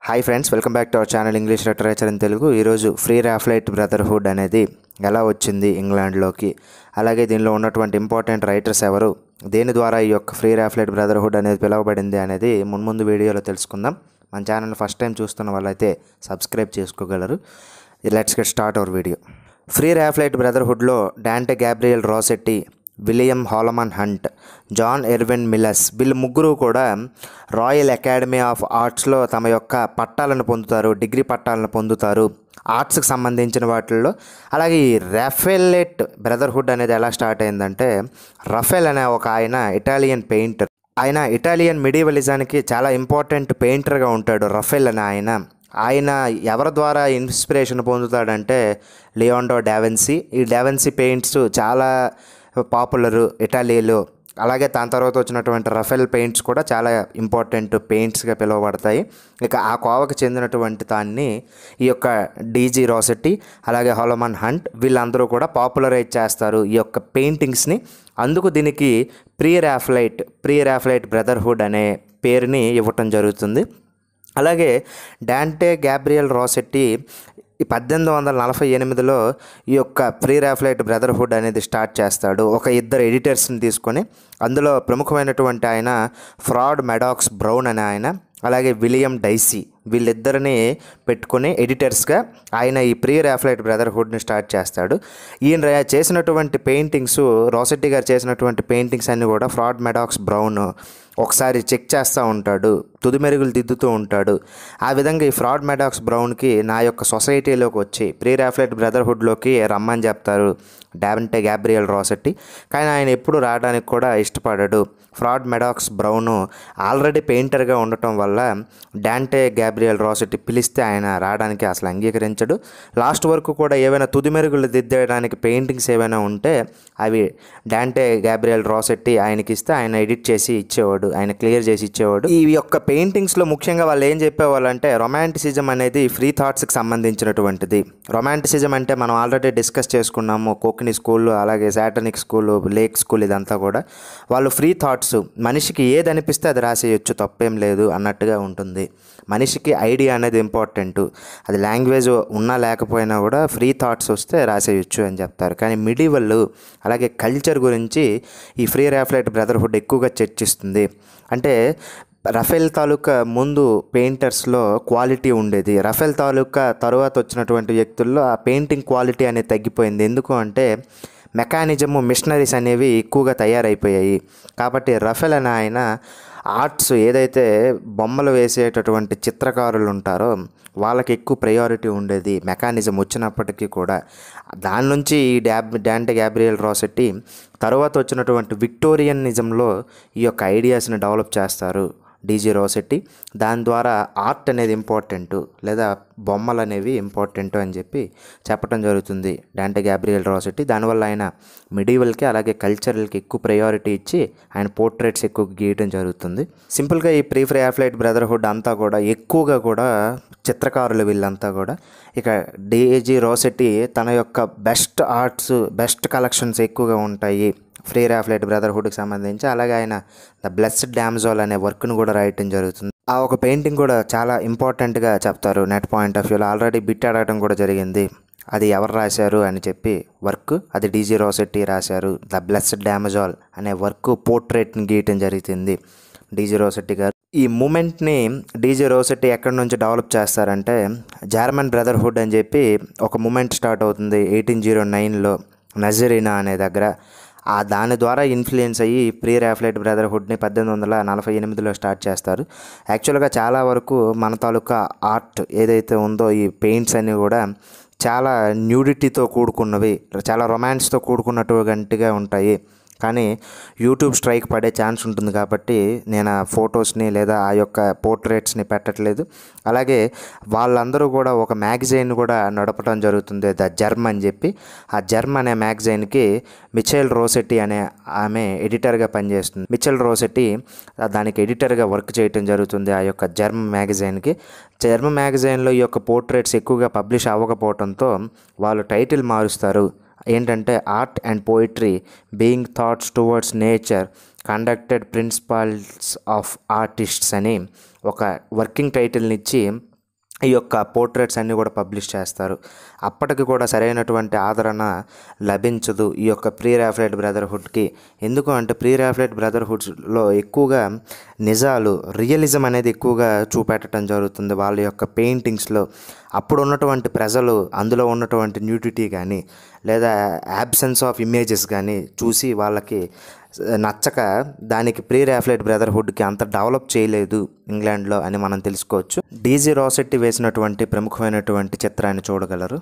Hi friends, welcome back to our channel English literature in Telugu. ఈరోజు free రాఫ్లైట్ brotherhood అనేది ఎలా వచ్చింది ఇంగ్లాండ్లోకి, అలాగే దీనిలో ఉన్నటువంటి ఇంపార్టెంట్ రైటర్స్ ఎవరు, దేని ద్వారా ఈ యొక్క ఫ్రీ రాఫ్లైట్ బ్రదర్హుడ్ అనేది పిలువబడింది అనేది మున్ముందు వీడియోలో తెలుసుకుందాం. మన ఛానల్ ఫస్ట్ టైం చూస్తున్న వాళ్ళైతే సబ్స్క్రైబ్ చేసుకోగలరు. Let's get start our video. Pre Raphaelite బ్రదర్హుడ్లో Dante Gabriel Rossetti, William Holman Hunt, John Erwin Millers వీళ్ళు ముగ్గురు కూడా రాయల్ అకాడమీ ఆఫ్ ఆర్ట్స్లో తమ యొక్క పట్టాలను పొందుతారు, డిగ్రీ పట్టాలను పొందుతారు ఆర్ట్స్కి సంబంధించిన వాటిల్లో. అలాగే ఈ రాఫెల్లెట్ బ్రదర్హుడ్ అనేది ఎలా స్టార్ట్ అయిందంటే, రఫెల్ అనే ఒక ఆయన ఇటాలియన్ పెయింటర్, ఆయన ఇటాలియన్ మిడివలిజానికి చాలా ఇంపార్టెంట్ పెయింటర్గా ఉంటాడు. రఫెల్ అనే ఆయన ఎవరి ద్వారా ఇన్స్పిరేషన్ పొందుతాడంటే లియోనార్డో డావిన్సీ. ఈ డావిన్సీ పెయింట్స్ చాలా పాపులరు ఇటాలీలో. అలాగే దాని తర్వాత వచ్చినటువంటి రఫెల్ పెయింట్స్ కూడా చాలా ఇంపార్టెంట్ పెయింట్స్గా పిలువబడతాయి. ఇక ఆ కోవకు చెందినటువంటి దాన్ని ఈ యొక్క డీజీ రాసెట్టి అలాగే హాలమన్ హంట్ వీళ్ళందరూ కూడా పాపులరైజ్ చేస్తారు ఈ యొక్క పెయింటింగ్స్ని. అందుకు దీనికి ప్రీ రాఫ్లైట్ బ్రదర్హుడ్ అనే పేరుని ఇవ్వటం జరుగుతుంది. అలాగే డాంటే గ్యాబ్రియల్ రాసెట్టి 1848లో ఈ యొక్క ఫ్రీ రాఫ్లైట్ బ్రదర్హుడ్ అనేది స్టార్ట్ చేస్తాడు. ఒక ఇద్దరు ఎడిటర్స్ని తీసుకొని, అందులో ప్రముఖమైనటువంటి ఆయన ఫ్రాడ్ మెడాక్స్ బ్రౌన్ అనే ఆయన, అలాగే విలియం డైసీ వీళ్ళిద్దరిని పెట్టుకుని ఎడిటర్స్గా ఆయన ఈ ప్రీ రాఫ్లైట్ బ్రదర్హుడ్ని స్టార్ట్ చేస్తాడు. ఈయన చేసినటువంటి పెయింటింగ్స్, రాసెట్టి గారు చేసినటువంటి పెయింటింగ్స్ అన్నీ కూడా ఫ్రాడ్ మెడాక్స్ బ్రౌన్ ఒకసారి చెక్ చేస్తూ ఉంటాడు, తుది మెరుగులు దిద్దుతూ ఉంటాడు. ఆ విధంగా ఈ ఫ్రాడ్ మెడాక్స్ బ్రౌన్కి నా యొక్క సొసైటీలోకి వచ్చి ప్రీ రాఫ్లైట్ బ్రదర్హుడ్లోకి రమ్మని చెప్తారు డాంటే గ్యాబ్రియల్ రాసెట్టి. కానీ ఆయన ఎప్పుడు రావడానికి కూడా ఇష్టపడాడు. ఫ్రాడ్ మెడాక్స్ బ్రౌను ఆల్రెడీ పెయింటర్గా ఉండటం వల్ల డాంటే గ్యాబ్రియల్ రాసెట్టి పిలిస్తే ఆయన రావడానికి అసలు అంగీకరించడు. లాస్ట్ వరకు కూడా ఏవైనా తుది మెరుగులు దిద్దేయడానికి పెయింటింగ్స్ ఏవైనా ఉంటే అవి డాంటే గ్యాబ్రియల్ రాసెట్టి ఆయనకి ఇస్తే ఆయన ఎడిట్ చేసి ఇచ్చేవాడు, ఆయన క్లియర్ చేసి ఇచ్చేవాడు. ఈ యొక్క పెయింటింగ్స్లో ముఖ్యంగా వాళ్ళు ఏం చెప్పేవాళ్ళు అంటే, రొమాంటిసిజం అనేది ఫ్రీ థాట్స్కి సంబంధించినటువంటిది. రొమాంటిసిజం అంటే మనం ఆల్రెడీ డిస్కస్ చేసుకున్నాము, కోకిని స్కూల్ అలాగే సాటనిక్ స్కూల్, లేక్ స్కూల్, ఇదంతా కూడా వాళ్ళు ఫ్రీ థాట్స్, మనిషికి ఏది అనిపిస్తే అది రాసేయచ్చు, తప్పేం లేదు అన్నట్టుగా ఉంటుంది. మనిషికి ఐడియా అనేది ఇంపార్టెంట్, అది లాంగ్వేజ్ ఉన్నా లేకపోయినా కూడా ఫ్రీ థాట్స్ వస్తే రాసేయచ్చు అని చెప్తారు. కానీ మిడివల్ అలాగే కల్చర్ గురించి ఈ ఫ్రీ రాఫ్లైట్ బ్రదర్హుడ్ ఎక్కువగా చర్చిస్తుంది. అంటే రఫెల్ తాలూకా ముందు పెయింటర్స్లో క్వాలిటీ ఉండేది, రఫెల్ తాలూకా తరువాత వచ్చినటువంటి వ్యక్తుల్లో ఆ పెయింటింగ్ క్వాలిటీ అనేది తగ్గిపోయింది. ఎందుకు అంటే మెకానిజము, మిషనరీస్ అనేవి ఎక్కువగా తయారైపోయాయి. కాబట్టి రఫెల్ అనే ఆయన ఆర్ట్స్, ఏదైతే బొమ్మలు వేసేటటువంటి చిత్రకారులు ఉంటారో వాళ్ళకి ఎక్కువ ప్రయారిటీ ఉండేది మెకానిజం వచ్చినప్పటికీ కూడా. దాని నుంచి ఈ డాంటే గ్యాబ్రియల్ రాసెట్టి తర్వాత వచ్చినటువంటి విక్టోరియనిజంలో ఈ యొక్క ఐడియాస్ని డెవలప్ చేస్తారు డీజీ రాసెట్టి. దాని ద్వారా ఆర్ట్ అనేది ఇంపార్టెంట్, లేదా బొమ్మలు అనేవి ఇంపార్టెంట్ అని చెప్పడం జరుగుతుంది డాంటే గ్యాబ్రియల్ రాసెట్టి. దానివల్ల ఆయన మిడివల్కి అలాగే కల్చరల్కి ఎక్కువ ప్రయారిటీ ఇచ్చి ఆయన పోర్ట్రేట్స్ ఎక్కువ గీయడం జరుగుతుంది. సింపుల్గా ఈ ప్రీ రాఫ్లైట్ బ్రదర్హుడ్ అంతా కూడా ఎక్కువగా కూడా చిత్రకారులు వీళ్ళంతా కూడా. ఇక డీజీ రాసెట్టి తన యొక్క బెస్ట్ ఆర్ట్స్, బెస్ట్ కలెక్షన్స్ ఎక్కువగా ఉంటాయి ఫ్రీ రాఫ్లైట్ బ్రదర్హుడ్కి సంబంధించి. అలాగే ఆయన ద బ్లెస్డ్ డామ్జోల్ అనే వర్క్ను కూడా రాయటం జరుగుతుంది. ఆ ఒక పెయింటింగ్ కూడా చాలా ఇంపార్టెంట్గా చెప్తారు నెట్ పాయింట్ ఆఫ్ వ్యూలో. ఆల్రెడీ బిట్ అడగడం కూడా జరిగింది, అది ఎవరు రాశారు అని చెప్పి వర్క్, అది డీజీ రాసెట్టి రాశారు. ద బ్లెస్డ్ డామ్జోల్ అనే వర్క్ పోర్ట్రేట్ని గీయటం జరుగుతుంది డీజీ రాసెట్టి గారు. ఈ మూమెంట్ని డీజీ రాసెట్టి ఎక్కడి నుంచి డెవలప్ చేస్తారంటే, జర్మన్ బ్రదర్హుడ్ అని చెప్పి ఒక మూమెంట్ స్టార్ట్ అవుతుంది 1809లో నజరీనా అనే దగ్గర. దాని ద్వారా ఇన్ఫ్లుయెన్స్ అయ్యి ప్రీ రాఫ్లైట్ బ్రదర్హుడ్ని 1848లో స్టార్ట్ చేస్తారు. యాక్చువల్గా చాలా వరకు మన తాలూకా ఆర్ట్ ఏదైతే ఉందో, ఈ పెయింట్స్ అన్నీ కూడా చాలా న్యూడిటీతో కూడుకున్నవి, చాలా రొమాన్స్తో కూడుకున్నట్టుగా ఉంటాయి. కానీ యూట్యూబ్ స్ట్రైక్ పడే ఛాన్స్ ఉంటుంది కాబట్టి నేను ఆ ఫొటోస్ని లేదా ఆ యొక్క పోర్ట్రేట్స్ని పెట్టట్లేదు. అలాగే వాళ్ళందరూ కూడా ఒక మ్యాగజైన్ కూడా నడపడం జరుగుతుంది, ద జర్మ్ అని చెప్పి. ఆ జర్మ్ అనే మ్యాగజైన్కి మిచెల్ రాసెట్టి అనే ఆమె ఎడిటర్గా పనిచేస్తుంది. మిచెల్ రాసెట్టి దానికి ఎడిటర్గా వర్క్ చేయటం జరుగుతుంది ఆ యొక్క జర్మ్ మ్యాగజైన్కి. జర్మ్ మ్యాగజైన్లో ఈ యొక్క పోర్ట్రేట్స్ ఎక్కువగా పబ్లిష్ అవ్వకపోవడంతో వాళ్ళు టైటిల్ మారుస్తారు. ఏంటంటే art and poetry being thoughts towards nature conducted principles of artists అని ఒక వర్కింగ్ టైటిల్ని ఇచ్చి ఈ యొక్క పోర్ట్రేట్స్ అన్నీ కూడా పబ్లిష్ చేస్తారు. అప్పటికి కూడా సరైనటువంటి ఆదరణ లభించదు ఈ యొక్క ప్రీ రాఫెలైట్ బ్రదర్హుడ్కి. ఎందుకు అంటే ప్రీ రాఫెలైట్ బ్రదర్హుడ్స్లో ఎక్కువగా నిజాలు, రియలిజం అనేది ఎక్కువగా చూపెట్టడం జరుగుతుంది వాళ్ళ యొక్క పెయింటింగ్స్లో. అప్పుడు ఉన్నటువంటి ప్రజలు అందులో ఉన్నటువంటి న్యూడిటీ కానీ లేదా యాబ్సెన్స్ ఆఫ్ ఇమేజెస్ కానీ చూసి వాళ్ళకి నచ్చక దానికి ప్రీ రాఫెలైట్ బ్రదర్హుడ్కి అంత డెవలప్ చేయలేదు ఇంగ్లాండ్లో అని మనం తెలుసుకోవచ్చు. డీజీ రాసెట్టి వేసినటువంటి ప్రముఖమైనటువంటి చిత్రాన్ని చూడగలరు.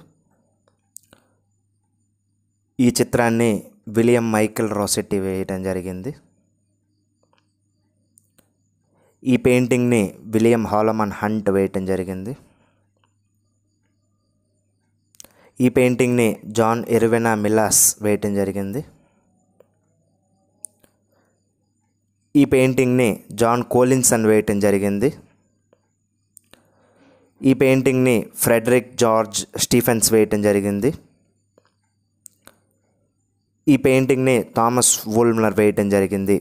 ఈ చిత్రాన్ని విలియం మైకేల్ రాసెట్టి వేయడం జరిగింది. ఈ పెయింటింగ్ని విలియం హాలమన్ హంట్ వేయటం జరిగింది. ఈ పెయింటింగ్ని జాన్ ఎర్వినా మిలాస్ వేయటం జరిగింది. ఈ పెయింటింగ్ని జాన్ కోలిన్సన్ వేయటం జరిగింది. ఈ పెయింటింగ్ని ఫ్రెడరిక్ జార్జ్ స్టీఫెన్స్ వేయటం జరిగింది. ఈ పెయింటింగ్ని థామస్ వూల్నర్ వేయటం జరిగింది.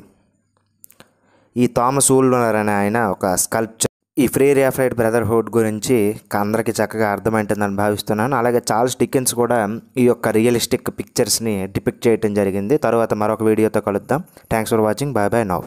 ఈ థామస్ వూల్నర్ అనే ఆయన ఒక స్కల్ప్చర్. ఈ ప్రీ రాఫెలైట్ బ్రదర్హుడ్ గురించి అందరికీ చక్కగా అర్థమైంటుందని భావిస్తున్నాను. అలాగే చార్ల్స్ డికెన్స్ కూడా ఈ యొక్క రియలిస్టిక్ పిక్చర్స్ని డిపిక్ట్ చేయడం జరిగింది. తర్వాత మరొక వీడియోతో కలుద్దాం. Thanks for watching. Bye bye now.